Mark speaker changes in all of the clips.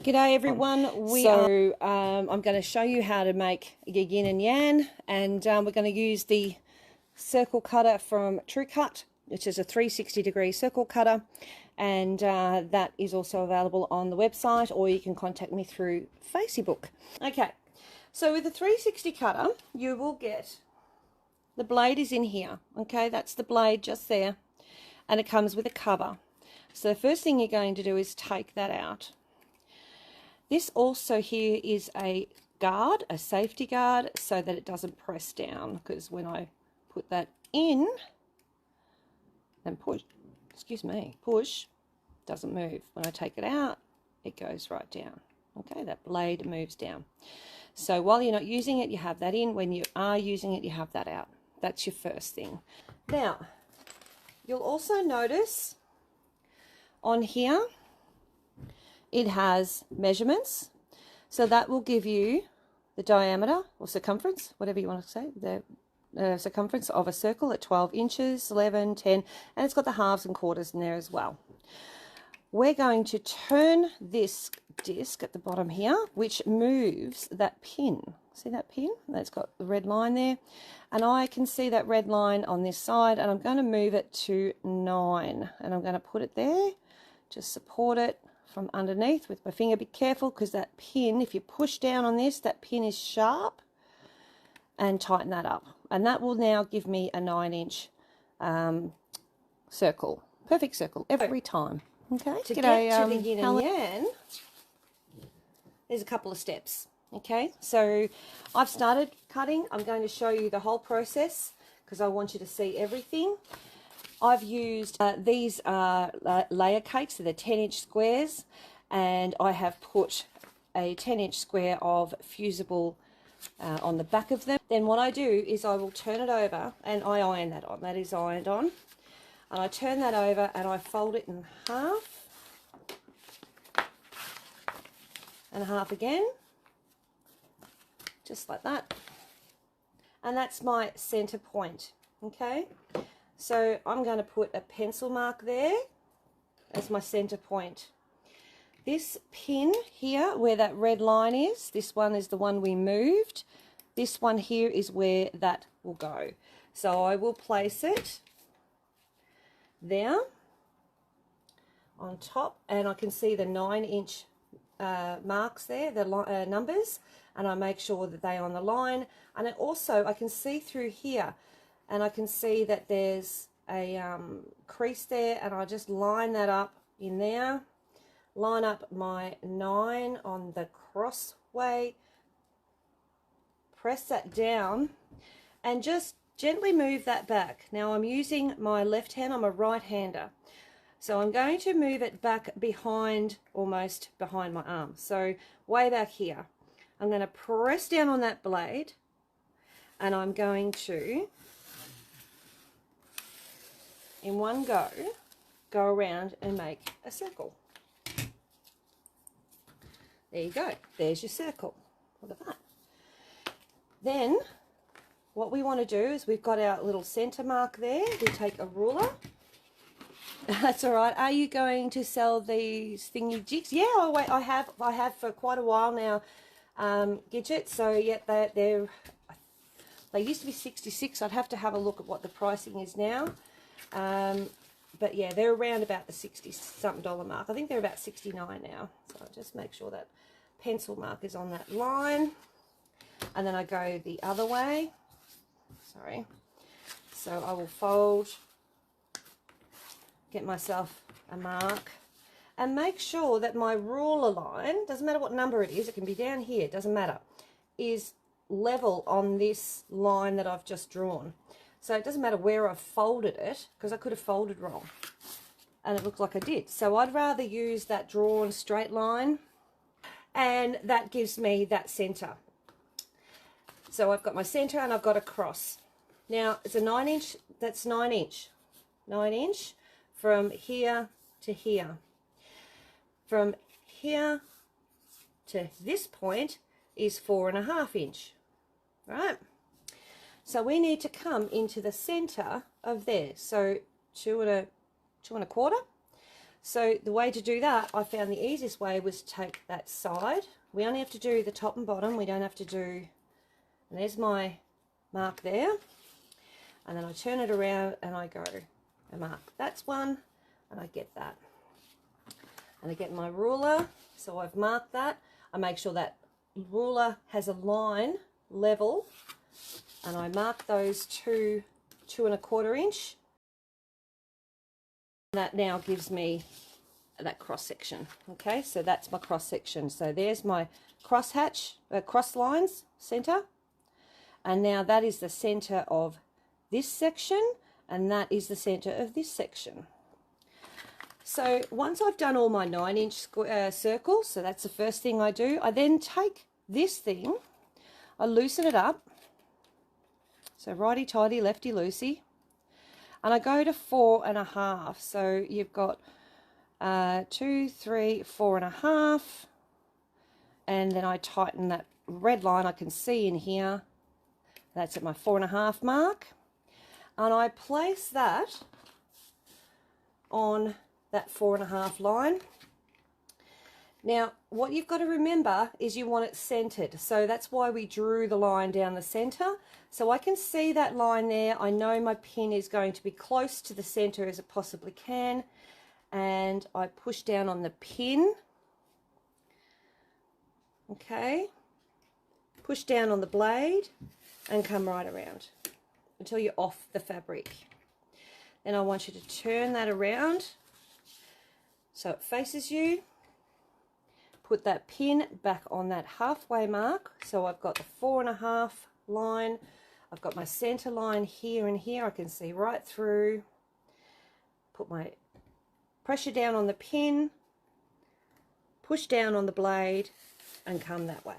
Speaker 1: G'day everyone. I'm going to show you how to make your yin and yang, and we're going to use the circle cutter from True Cut, which is a 360-degree circle cutter, and that is also available on the website, or you can contact me through Facebook. Okay, so with the 360 cutter, you will get the blade is in here. Okay, that's the blade just there, and it comes with a cover. So the first thing you're going to do is take that out. This also here is a guard, a safety guard, so that it doesn't press down, because when I put that in and push, push, doesn't move. When I take it out, it goes right down. Okay, that blade moves down. So while you're not using it, you have that in. When you are using it, you have that out. That's your first thing. Now, you'll also notice on here, it has measurements, so that will give you the diameter or circumference, whatever you want to say, the circumference of a circle at 12 inches, 11, 10, and it's got the halves and quarters in there as well. We're going to turn this disc at the bottom here, which moves that pin. See that pin? That's got the red line there, and I can see that red line on this side, and I'm going to move it to 9, and I'm going to put it there, just support it from underneath with my finger. Be careful, because that pin, if you push down on this, that pin is sharp, and tighten that up, and that will now give me a 9-inch circle, perfect circle every time. Okay, to get to the yin and yang, there's a couple of steps. Okay, so I've started cutting. I'm going to show you the whole process because I want you to see everything. I've used these layer cakes, so they're 10-inch squares, and I have put a 10-inch square of fusible on the back of them. Then what I do is I will turn it over, and I iron that on. That is ironed on. And I turn that over and I fold it in half, and half again, just like that. And that's my center point. Okay, so I'm going to put a pencil mark there as my center point. This pin here, where that red line is, this one is the one we moved. This one here is where that will go. So I will place it there on top, and I can see the 9-inch marks there, the numbers, and I make sure that they're on the line. And it also, I can see through here, and I can see that there's a crease there, and I just line that up in there, line up my 9 on the crossway, press that down, and just gently move that back. Now I'm using my left hand, I'm a right-hander, so I'm going to move it back behind, almost behind my arm, so way back here. I'm going to press down on that blade, and I'm going to, in one go around and make a circle. There you go, there's your circle. Look at that. Then what we want to do is, we've got our little center mark there. We take a ruler. That's all right. Are you going to sell these thingy jigs? Yeah, oh, wait, I have for quite a while now. Gidgets. So yeah, they used to be 66. I'd have to have a look at what the pricing is now. But yeah, they're around about the $60-something mark. I think they're about 69 now. So I'll just make sure that pencil mark is on that line, and then I go the other way. Sorry. So I will fold, get myself a mark, and make sure that my ruler line, doesn't matter what number it is, it can be down here, it doesn't matter, is level on this line that I've just drawn. So it doesn't matter where I've folded it, because I could have folded wrong, and it looks like I did. So I'd rather use that drawn straight line, and that gives me that center. So I've got my center and I've got a cross. Now it's a 9-inch, that's 9-inch. 9-inch from here to here. From here to this point is 4.5-inch, right? So we need to come into the center of there. So 2 1/4. So the way to do that, I found the easiest way was to take that side. We only have to do the top and bottom. We don't have to do, and there's my mark there. And then I turn it around and I go and mark. That's one, and I get that. And I get my ruler, so I've marked that. I make sure that ruler has a line level, and I mark those 2 2¼ inch. That now gives me that cross section. Okay, so that's my cross section. So there's my cross lines center, and now that is the center of this section, and that is the center of this section. So once I've done all my 9-inch circles, so that's the first thing I do, I then take this thing, I loosen it up, so righty-tighty, lefty-loosey, and I go to 4½. So you've got 2, 3, 4½, and then I tighten that red line I can see in here. That's at my 4½ mark, and I place that on that 4½ line. Now what you've got to remember is you want it centered, so that's why we drew the line down the center. So I can see that line there. I know my pin is going to be close to the center as it possibly can, and I push down on the pin. Okay, push down on the blade and come right around until you're off the fabric. Then I want you to turn that around so it faces you. Put that pin back on that halfway mark. So I've got the 4½ line. I've got my center line here and here. I can see right through. Put my pressure down on the pin, push down on the blade, and come that way.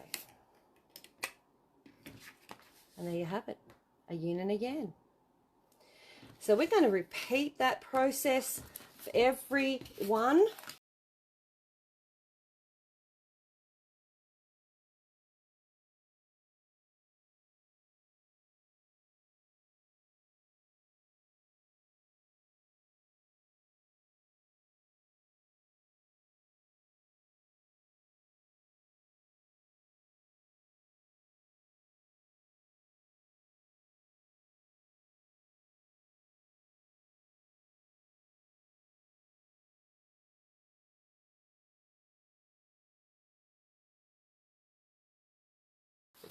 Speaker 1: And there you have it, a yin and a yang. So we're going to repeat that process for every one.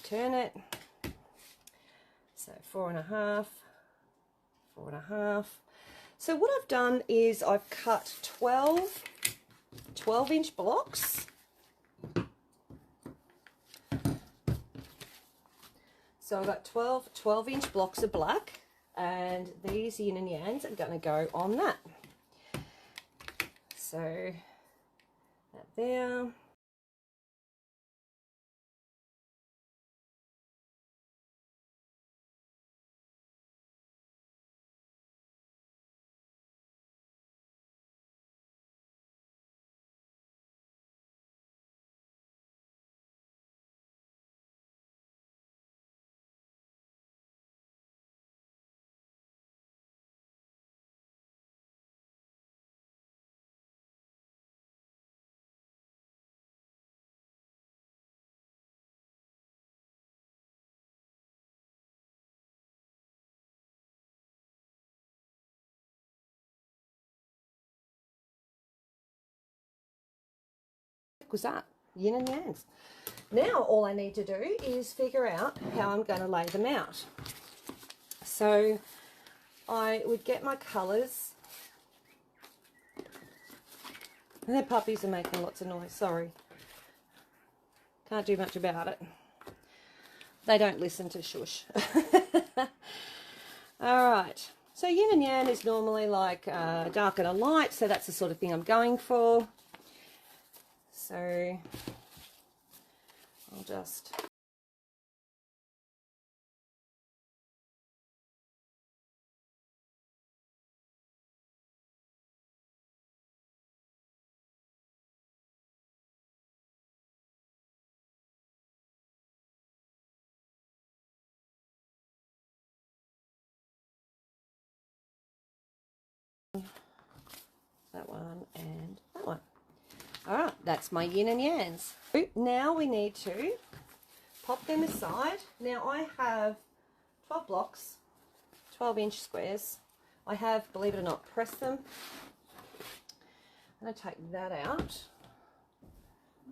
Speaker 1: Turn it. So 4½, 4½. So what I've done is I've cut 12-inch blocks. So I've got 12-inch blocks of black, and these yin and yangs are going to go on that. So that there. Was that yin and yangs. Now all I need to do is figure out how I'm going to lay them out. So I would get my colours, and their puppies are making lots of noise, sorry, can't do much about it, they don't listen to shush. Alright, so yin and yang is normally like dark and a light, so that's the sort of thing I'm going for. So I'll just that one, and that one. All right, that's my yin and yangs. Now we need to pop them aside. Now I have 12 blocks, 12-inch squares. I have, believe it or not, pressed them. I'm going to take that out.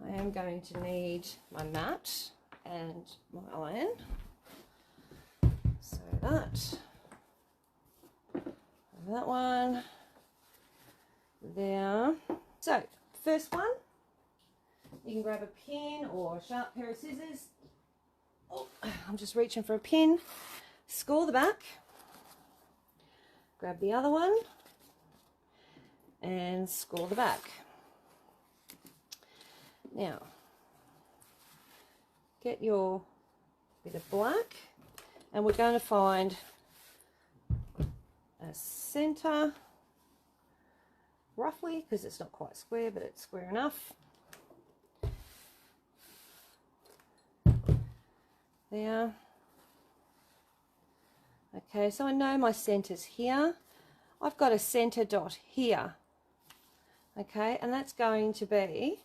Speaker 1: I am going to need my mat and my iron. So that one there. So first one, you can grab a pin or a sharp pair of scissors. Oh, I'm just reaching for a pin. Score the back. Grab the other one and score the back. Now, get your bit of black, and we're going to find a center, roughly, because it's not quite square, but it's square enough. There. Okay, so I know my center's here. I've got a center dot here. Okay, and that's going to be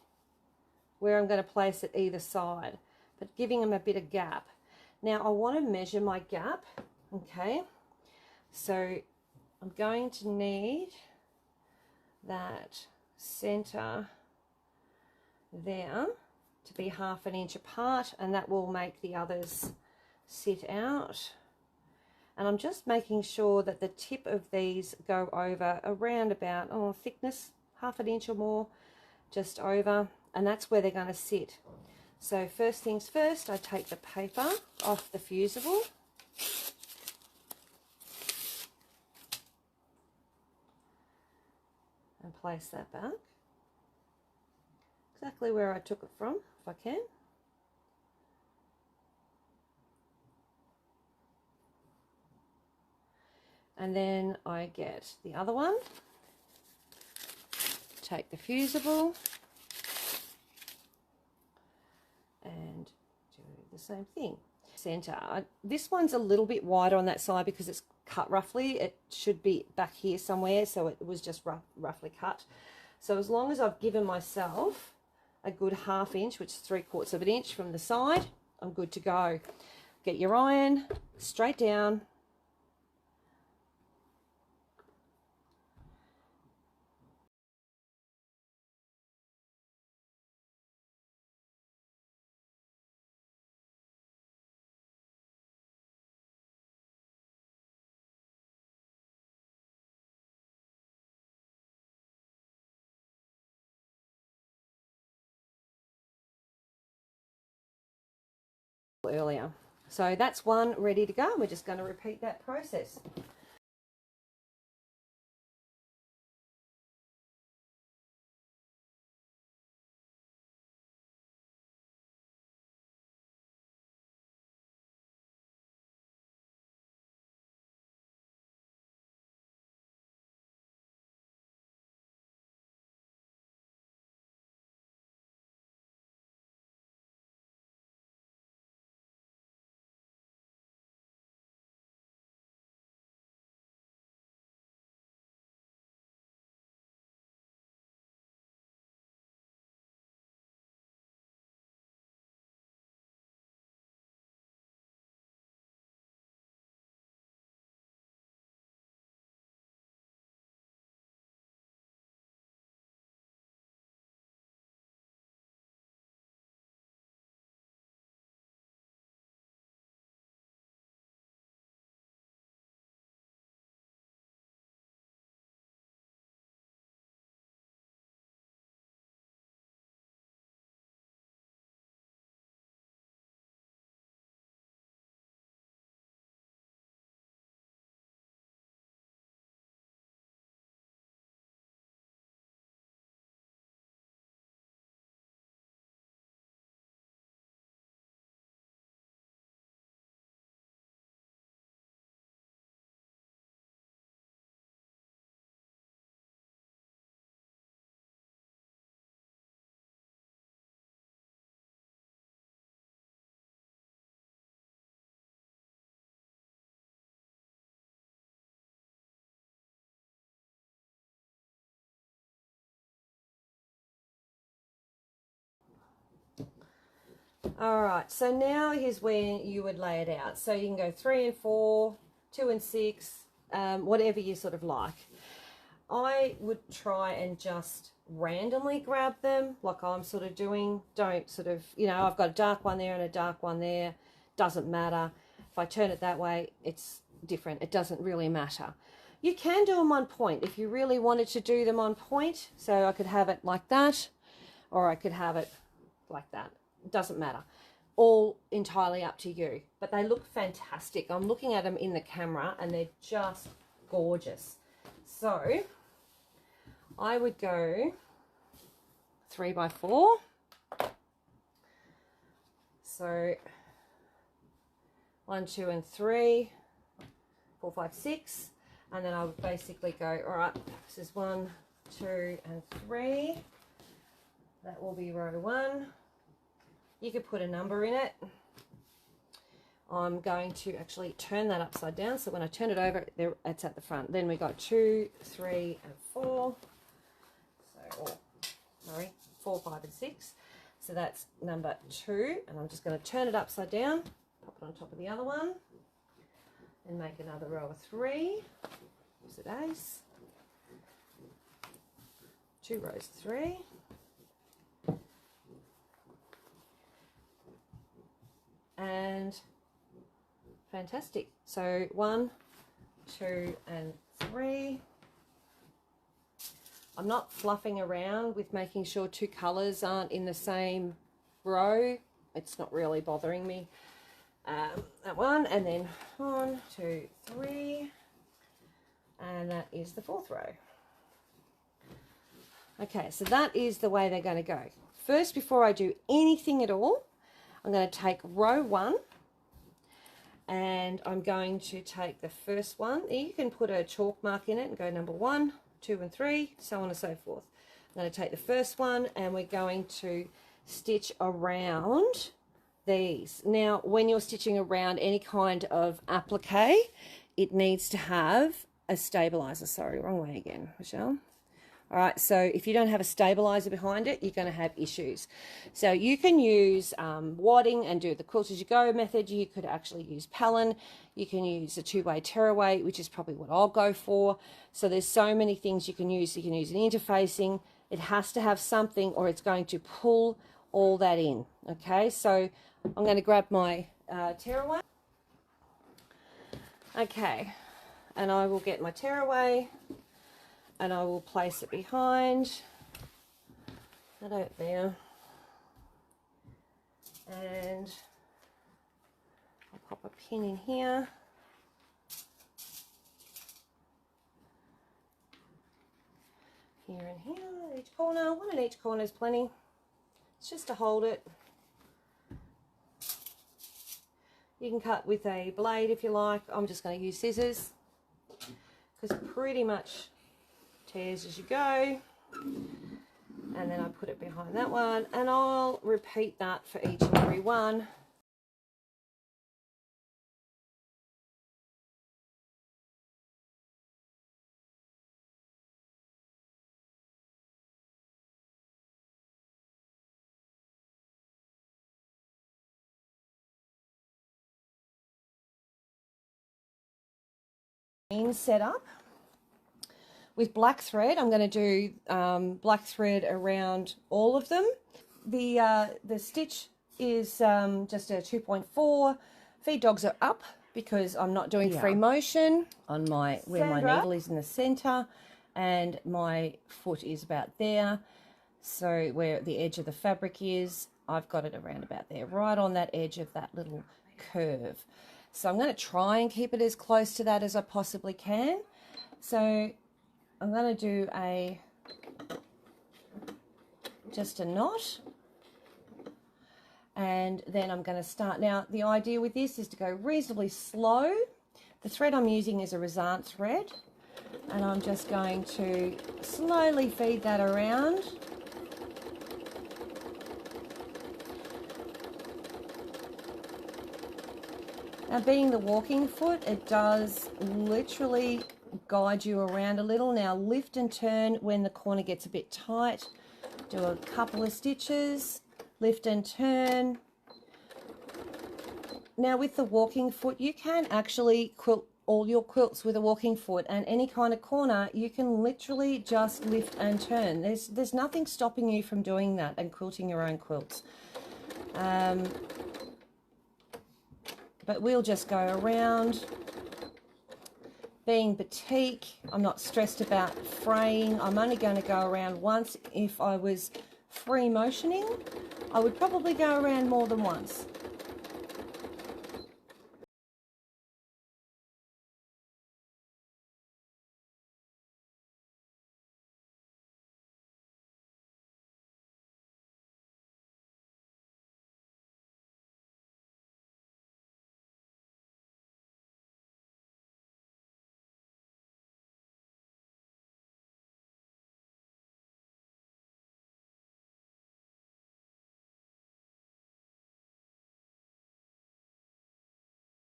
Speaker 1: where I'm going to place it either side, but giving them a bit of gap. Now I want to measure my gap. Okay, so I'm going to need that center there to be 1/2 inch apart, and that will make the others sit out. And I'm just making sure that the tip of these go over around about thickness 1/2 inch or more, just over, and that's where they're going to sit. So first things first, I take the paper off the fusible. And place that back exactly where I took it from, if I can. And then I get the other one, take the fusible and do the same thing. Center. This one's a little bit wider on that side because it's cut roughly. It should be back here somewhere, so it was just roughly cut. So as long as I've given myself a good 1/2 inch, which is 3/4 of an inch from the side, I'm good to go. Get your iron straight down. Earlier. So that's one ready to go. We're just going to repeat that process. All right, so now here's where you would lay it out. So you can go 3 and 4, 2 and 6, whatever you sort of like. I would try and just randomly grab them like I'm sort of doing. Don't sort of, you know, I've got a dark one there and a dark one there. Doesn't matter. If I turn it that way, it's different. It doesn't really matter. You can do them on point if you really wanted to do them on point. So I could have it like that, or I could have it like that. It doesn't matter. All entirely up to you. But they look fantastic. I'm looking at them in the camera and they're just gorgeous. So I would go 3 by 4. So 1, 2 and 3, 4, 5, 6, and then I would basically go, all right, this is 1, 2 and 3. That will be row 1. You could put a number in it. I'm going to actually turn that upside down, so when I turn it over, there, it's at the front. Then we got 2, 3 and 4. So, sorry, 4, 5 and 6. So that's number 2, and I'm just going to turn it upside down, pop it on top of the other one, and make another row of 3. Is it ace? 2 rows of 3. And fantastic. So 1, 2 and 3. I'm not fluffing around with making sure 2 colours aren't in the same row. It's not really bothering me. That one, and then 1, 2, 3, and that is the 4th row. Okay, so that is the way they're going to go. First, before I do anything at all, I'm going to take row 1, and I'm going to take the first one. You can put a chalk mark in it and go number 1, 2 and 3, so on and so forth. I'm going to take the first one, and we're going to stitch around these. Now, when you're stitching around any kind of applique, it needs to have a stabilizer. Sorry, wrong way again, Michelle. All right, so if you don't have a stabilizer behind it, you're going to have issues. So you can use wadding and do the quilt as you go method. You could actually use Palin. You can use a 2-way tearaway, which is probably what I'll go for. So there's so many things you can use. You can use an interfacing. It has to have something, or it's going to pull all that in. Okay, so I'm going to grab my tearaway. Okay, and I will get my tearaway. And I will place it behind that out there, and I'll pop a pin in here, here and here, each corner. One in each corner is plenty. It's just to hold it. You can cut with a blade if you like. I'm just going to use scissors because pretty much tears as you go, and then I put it behind that one, and I'll repeat that for each and every one. Set up with black thread. I'm going to do black thread around all of them. The stitch is just a 2.4. Feed dogs are up because I'm not doing free motion on my where my needle is in the center, and my foot is about there. So where the edge of the fabric is, I've got it around about there, right on that edge of that little curve. So I'm going to try and keep it as close to that as I possibly can. So I'm going to do just a knot, and then I'm going to start. Now the idea with this is to go reasonably slow. The thread I'm using is a Rasant thread, and I'm just going to slowly feed that around. Now, being the walking foot, it does literally guide you around a little. Now, lift and turn when the corner gets a bit tight. Do a couple of stitches, lift and turn, Now with the walking foot, you can actually quilt all your quilts with a walking foot, and any kind of corner you can literally just lift and turn. There's nothing stopping you from doing that and quilting your own quilts. But we'll just go around. Being batik, I'm not stressed about fraying. I'm only going to go around once. If I was free motioning, I would probably go around more than once.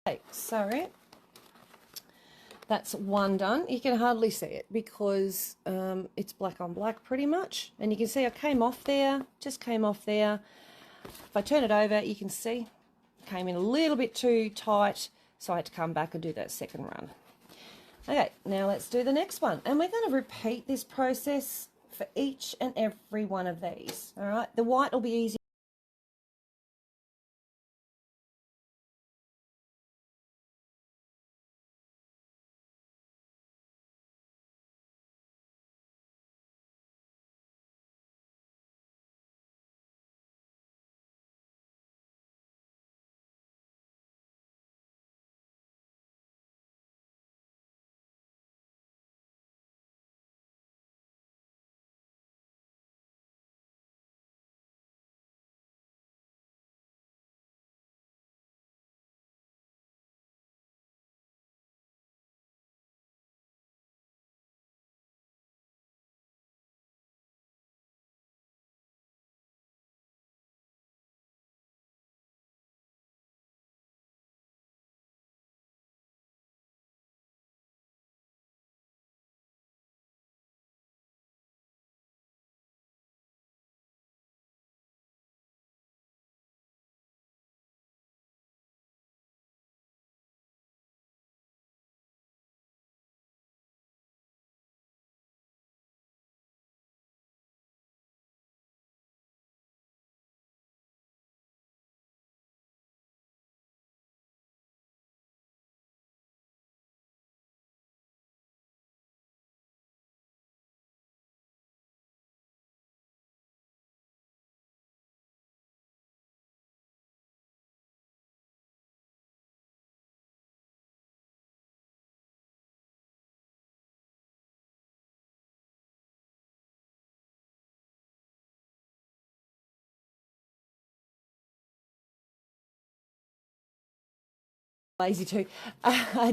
Speaker 1: Okay, so that's one done. You can hardly see it because it's black on black pretty much. And you can see I came off there, just came off there. If I turn it over, you can see came in a little bit too tight, so I had to come back and do that second run. Okay, now let's do the next one. And we're going to repeat this process for each and every one of these. All right, the white will be easy. Lazy too.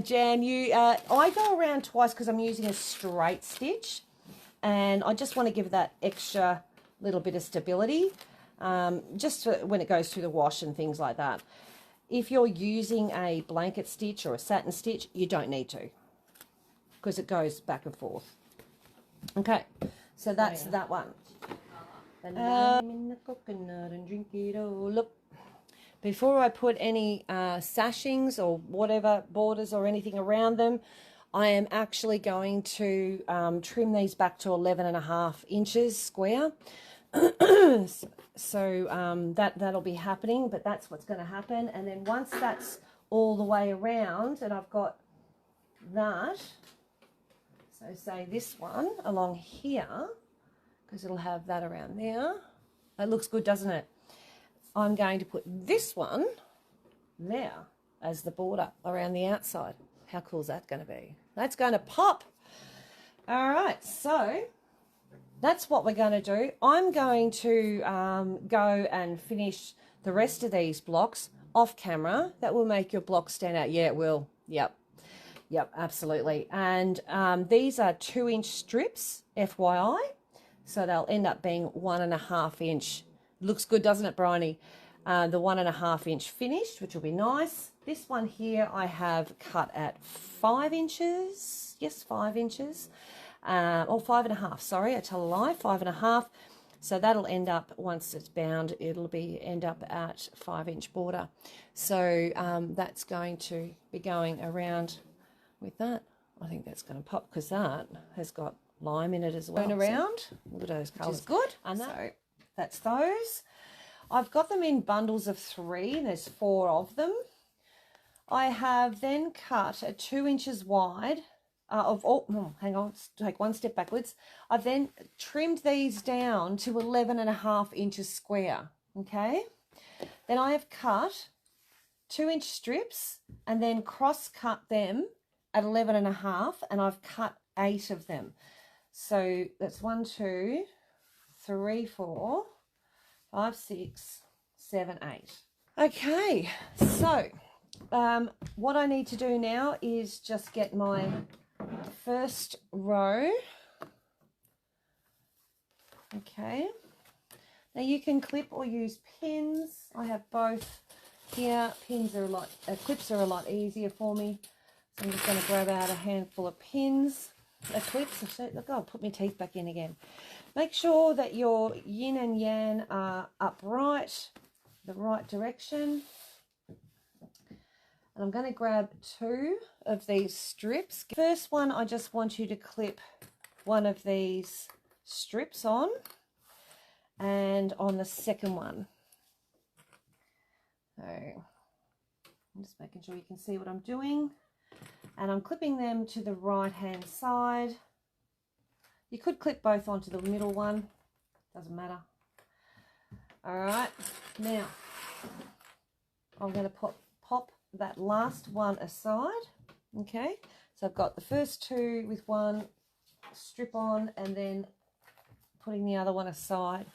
Speaker 1: Jan, I go around twice because I'm using a straight stitch, and I just want to give that extra little bit of stability, just for when it goes through the wash and things like that. If you're using a blanket stitch or a satin stitch, you don't need to, because it goes back and forth. Okay, so that's that one. In the coconut and drink it all. Look. Before I put any sashings or whatever borders or anything around them, I am actually going to trim these back to 11.5 inches square. So that'll be happening, but that's what's going to happen. And then once that's all the way around and I've got that, so say this one along here, because it'll have that around there. That looks good, doesn't it? I'm going to put this one there as the border around the outside. How cool is that going to be? That's going to pop. All right, so that's what we're going to do. I'm going to go and finish the rest of these blocks off camera. That will make your block stand out. Yeah, it will. Yep, absolutely. And these are 2-inch strips, FYI. So they'll end up being 1.5 inch. Looks good, doesn't it, Bryony? The 1.5 inch finished, which will be nice. This one here I have cut at 5 inches. Yes, 5 inches. Or 5.5, sorry, I tell a lie, 5.5. So that'll end up, once it's bound, it'll end up at 5-inch border. So that's going to be going around with that. I think that's going to pop because that has got lime in it as well. Going around, look at those colours. Which is good. And so that's those. I've got them in bundles of 3. There's 4 of them. I have then cut a 2 inches wide hang on, take one step backwards. I've then trimmed these down to 11.5 inches square. Okay. Then I have cut 2-inch strips and then cross cut them at 11.5, and I've cut 8 of them. So that's 1, 2, 3, 4, 5, 6, 7, 8. Okay, so what I need to do now is just get my first row. Okay, now you can clip or use pins. I have both here. Pins are clips are a lot easier for me. So I'm just going to grab out a handful of pins. Clips. Look, I'll put my teeth back in again. Make sure that your yin and yang are upright, the right direction. And I'm going to grab 2 of these strips. First one, I just want you to clip one of these strips on, and on the second one. So I'm just making sure you can see what I'm doing. And I'm clipping them to the right hand side. You could clip both onto the middle one, doesn't matter. All right, now I'm going to pop that last one aside. Okay, so I've got the first 2 with one strip on and then putting the other one aside.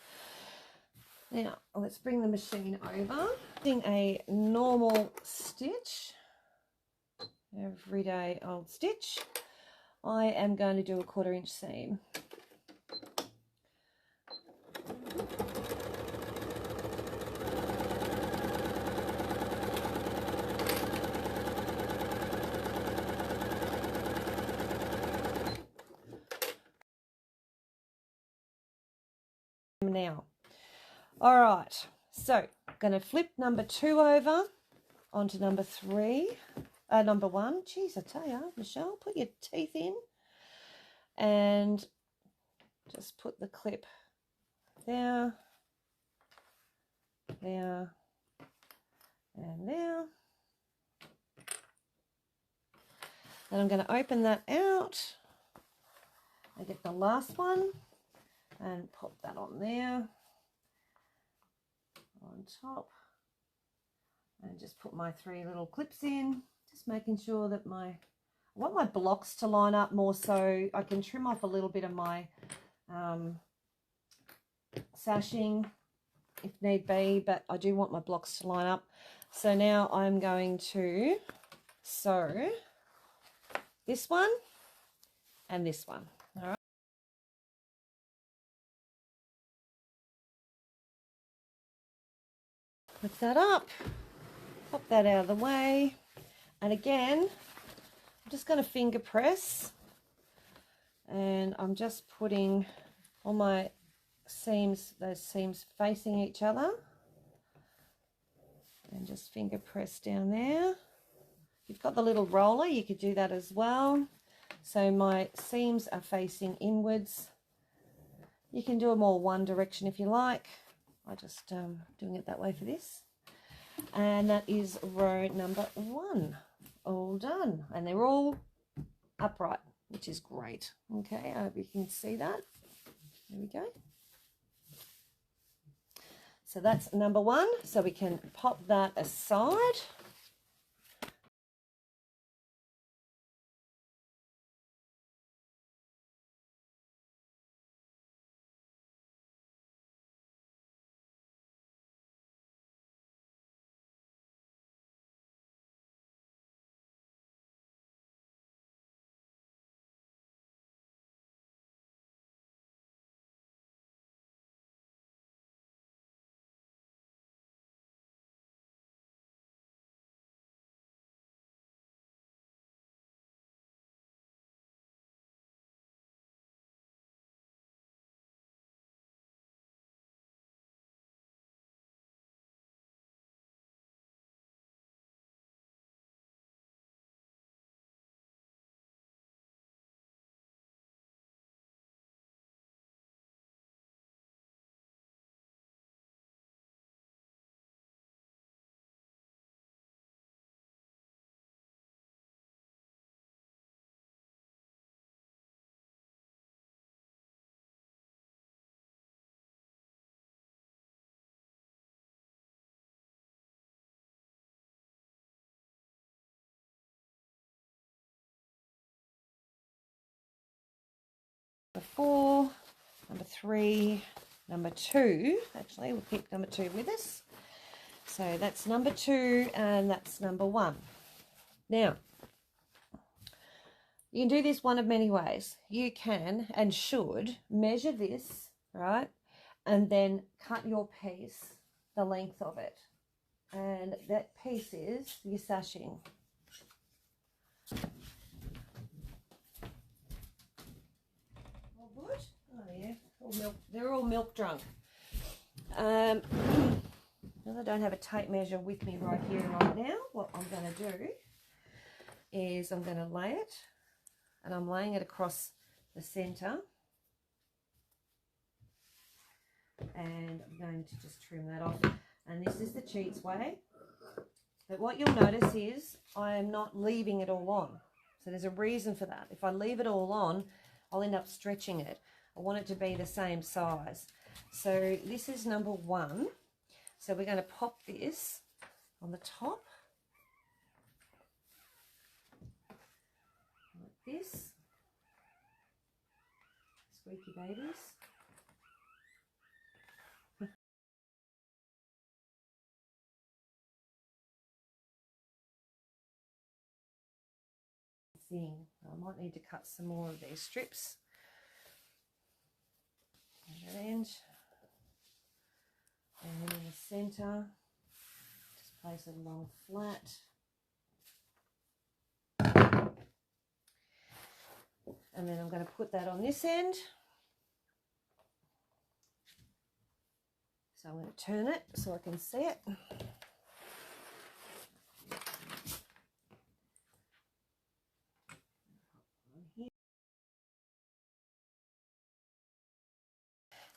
Speaker 1: Now let's bring the machine over. Using a normal stitch, everyday old stitch, I am going to do a 1/4 inch seam. Now, all right, so I'm going to flip number 2 over onto number 3. Number 1. Geez, I tell you, Michelle, put your teeth in and just put the clip there, there, and there. Then I'm going to open that out and get the last one and pop that on there, on top, and just put my 3 little clips in. Just making sure that I want my blocks to line up more, so I can trim off a little bit of my sashing if need be, but I do want my blocks to line up. So now I'm going to sew this one and this one. All right. Put that up, pop that out of the way, and again I'm just going to finger press, and I'm just putting all my seams, those seams facing each other, and just finger press down there. If you've got the little roller, you could do that as well. So my seams are facing inwards. You can do them all one direction if you like. I just doing it that way for this. And that is row number 1, all done, and they're all upright, which is great. Okay, I hope you can see that. There we go. So that's number 1, so we can pop that aside. Number 4, number 3, number 2. Actually, we'll keep number 2 with us. So that's number 2 and that's number 1. Now, you can do this one of many ways. You can and should measure this, right, and then cut your piece, the length of it. And that piece is your sashing. All good? Oh yeah, all milk. They're all milk drunk. Now I don't have a tape measure with me right here and right now. What I'm going to do is I'm going to lay it, and I'm laying it across the centre, and I'm going to just trim that off. And this is the cheats way. But what you'll notice is I am not leaving it all on. So there's a reason for that. If I leave it all on, I'll end up stretching it. I want it to be the same size. So this is number 1. So we're going to pop this on the top. Like this. Squeaky babies. Thing. I might need to cut some more of these strips. That end. And then in the centre, just place it along flat. And then I'm going to put that on this end. So I'm going to turn it so I can see it.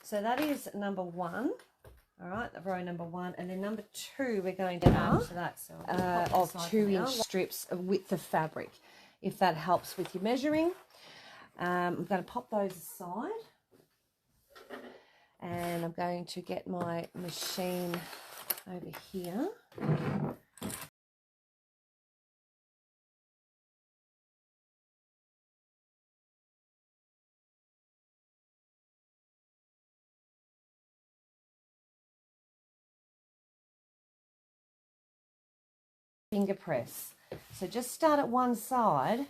Speaker 1: So that is number 1. All right, the row number 1, and then number 2 we're going to add to that of 2-inch strips of width of fabric, if that helps with your measuring. I'm going to pop those aside, and I'm going to get my machine over here. Finger press. So just start at one side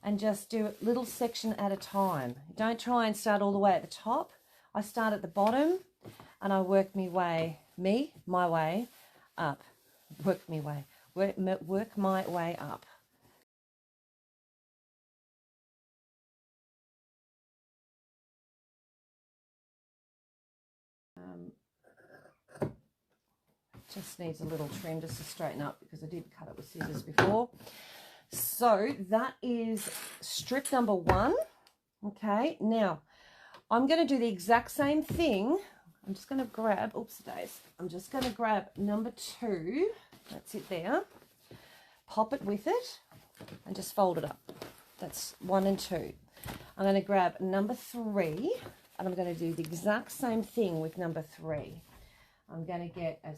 Speaker 1: and just do a little section at a time. Don't try and start all the way at the top. I start at the bottom and I work my way up. Work my way up. Just needs a little trim just to straighten up because I did cut it with scissors before. So that is strip number 1. Okay, now I'm going to do the exact same thing. I'm just going to grab, oops days, I'm just going to grab number 2. That's it there. Pop it with it and just fold it up. That's 1 and 2. I'm going to grab number 3 and I'm going to do the exact same thing with number 3. I'm going to get a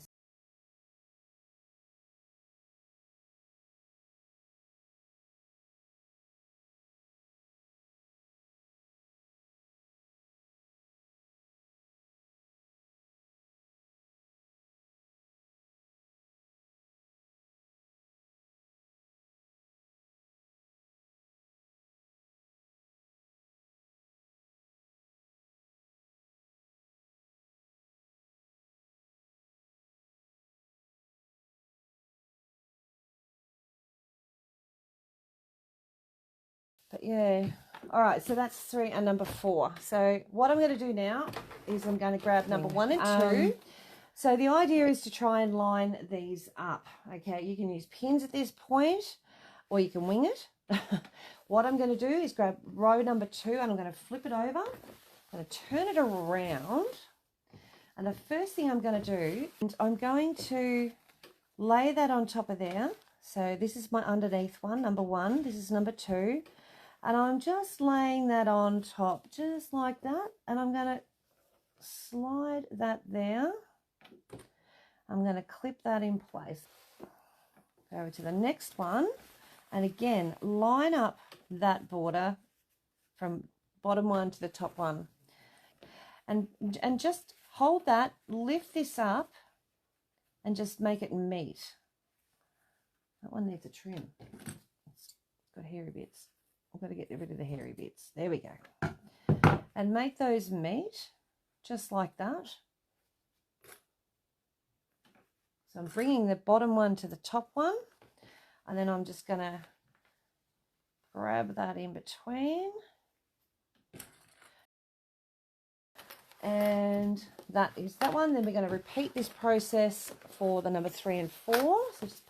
Speaker 1: But yeah, all right, so that's 3 and number 4. So what I'm going to do now is I'm going to grab number 1 and 2. So the idea is to try and line these up. Okay, you can use pins at this point or you can wing it. What I'm going to do is grab row number 2 and I'm going to flip it over. I'm going to turn it around. And the first thing I'm going to do is I'm going to lay that on top of there. So this is my underneath one, number 1. This is number 2. And I'm just laying that on top, just like that. And I'm going to slide that there. I'm going to clip that in place. Go over to the next one. And again, line up that border from bottom one to the top one. And just hold that, lift this up, and just make it meet. That one needs a trim. It's got hairy bits. I've got to get rid of the hairy bits. There we go. And make those meet, just like that. So I'm bringing the bottom one to the top one, and then I'm just going to grab that in between. And that is that one. Then we're going to repeat this process for the number 3 and 4. So just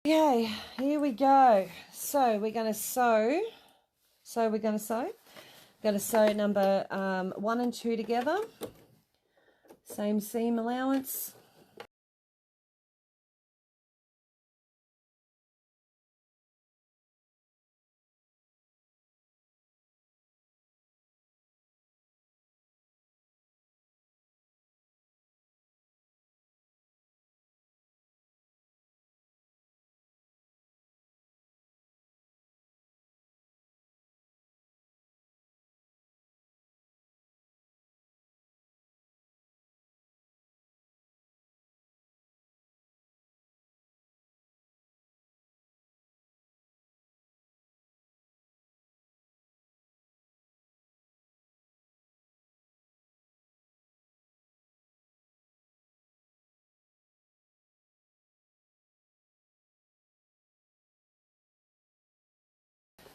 Speaker 1: okay, here we go. So we're going to sew. We're going to sew number 1 and 2 together. Same seam allowance.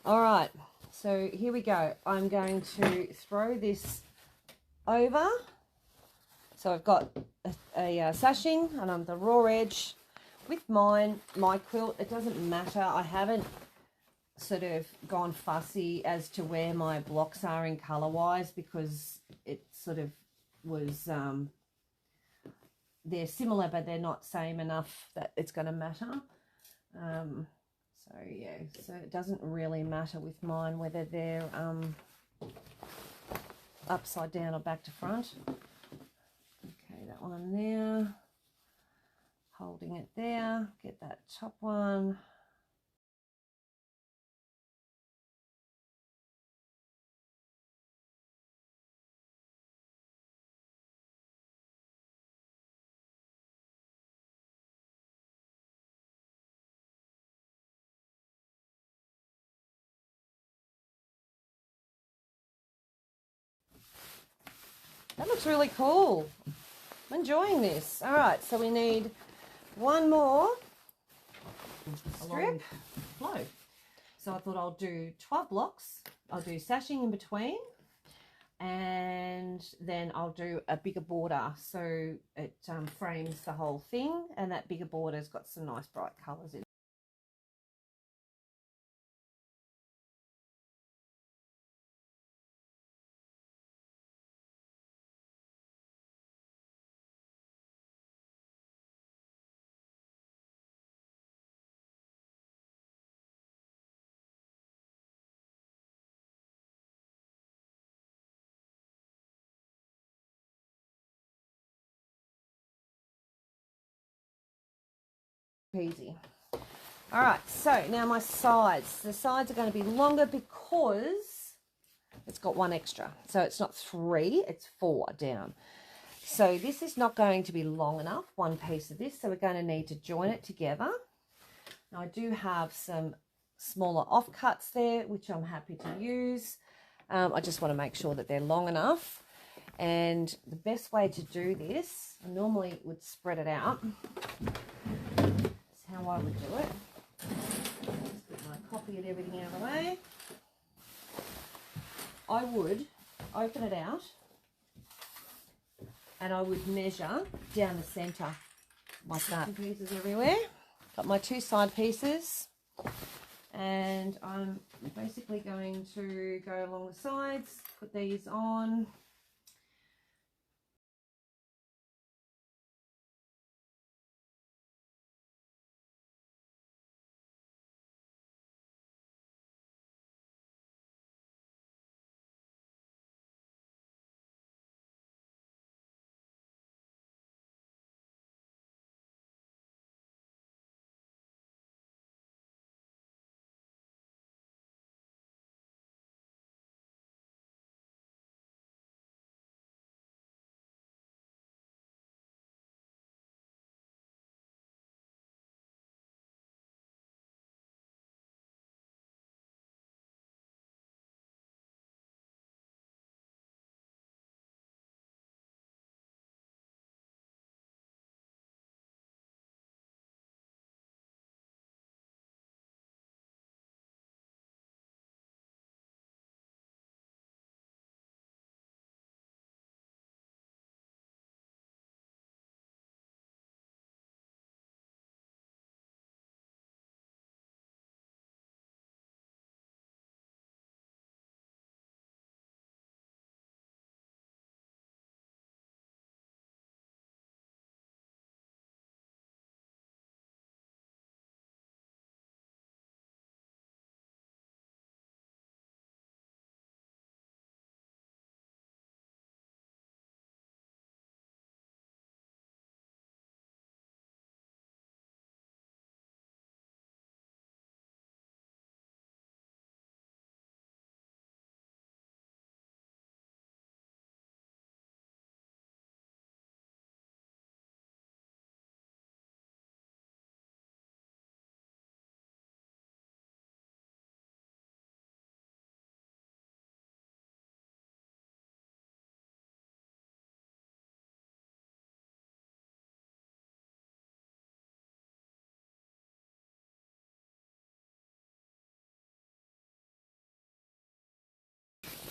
Speaker 1: All right, so here we go. I'm going to throw this over. So I've got a sashing and I'm the raw edge with my quilt. It doesn't matter. I haven't sort of gone fussy as to where my blocks are in color wise, because it sort of was they're similar but they're not same enough that it's going to matter. So yeah, so it doesn't really matter with mine whether they're upside down or back to front. Okay, that one there, holding it there, get that top one. That looks really cool. I'm enjoying this. All right, so we need one more strip flow. So I thought I'll do 12 blocks. I'll do sashing in between, and then I'll do a bigger border so it frames the whole thing, and that bigger border's got some nice bright colours in it. Easy. All right, so now my sides. The sides are going to be longer because it's got one extra. So it's not 3, it's 4 down. So this is not going to be long enough, one piece of this, so we're going to need to join it together. Now I do have some smaller offcuts there, which I'm happy to use. I just want to make sure that they're long enough. And the best way to do this, I normally would spread it out. That's how I would do it. Just get my copy and everything out of the way. I would open it out and I would measure down the centre like that. Pieces everywhere. Got my 2 side pieces, and I'm basically going to go along the sides, put these on.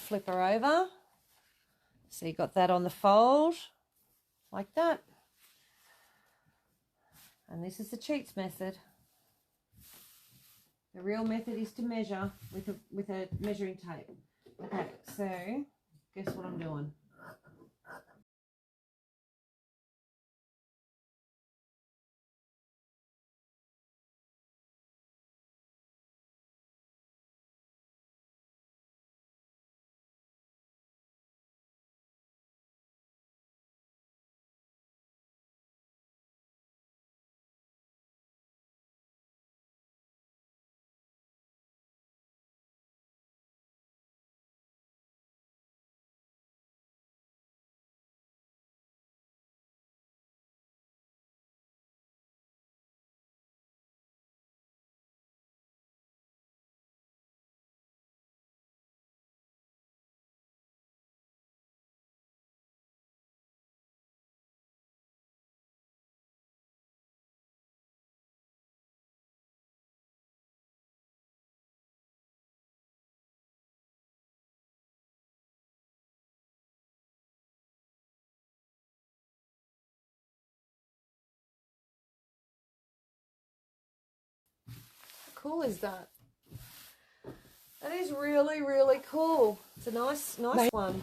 Speaker 1: flip her over. So you got that on the fold, like that. And this is the cheats method. The real method is to measure with a measuring tape. Okay, so guess what I'm doing? How cool is that? That is really, really cool. It's a nice one.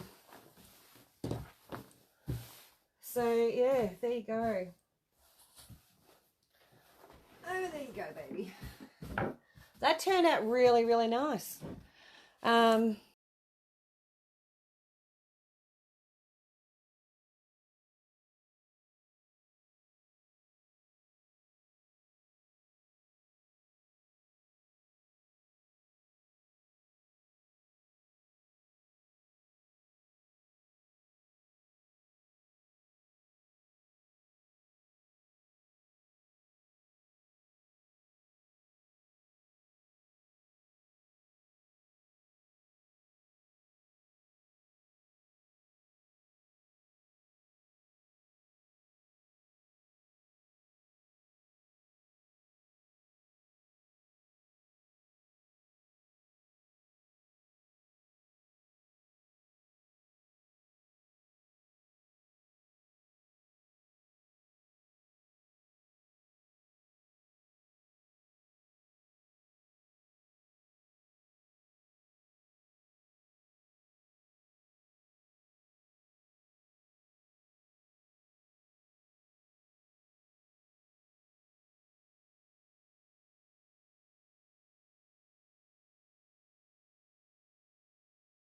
Speaker 1: So yeah, there you go. Oh, there you go, baby. That turned out really, really nice.